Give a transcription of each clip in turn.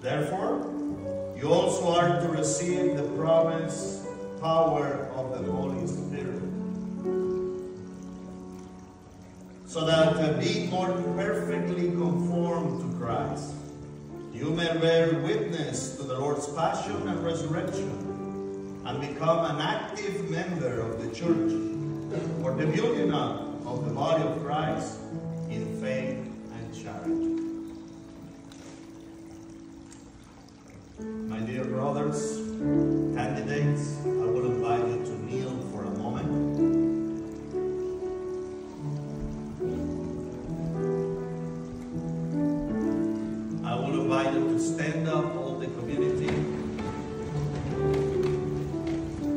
Therefore, you also are to receive the promised power of the Holy Spirit, so that being more perfectly conformed to Christ, you may bear witness to the Lord's passion and resurrection, and become an active member of the church, for the building up of the body of Christ in faith and charity. My dear brothers, candidates, I will invite you to kneel for a moment. I will invite you to stand up, all the community,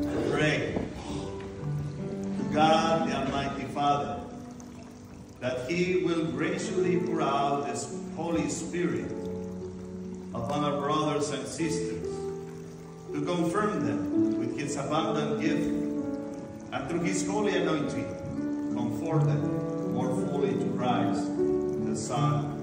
and pray to God, the Almighty Father, that He will graciously pour out His Holy Spirit upon our brothers and sisters, to confirm them with His abundant gift, and through His holy anointing, comfort them more fully to Christ, the Son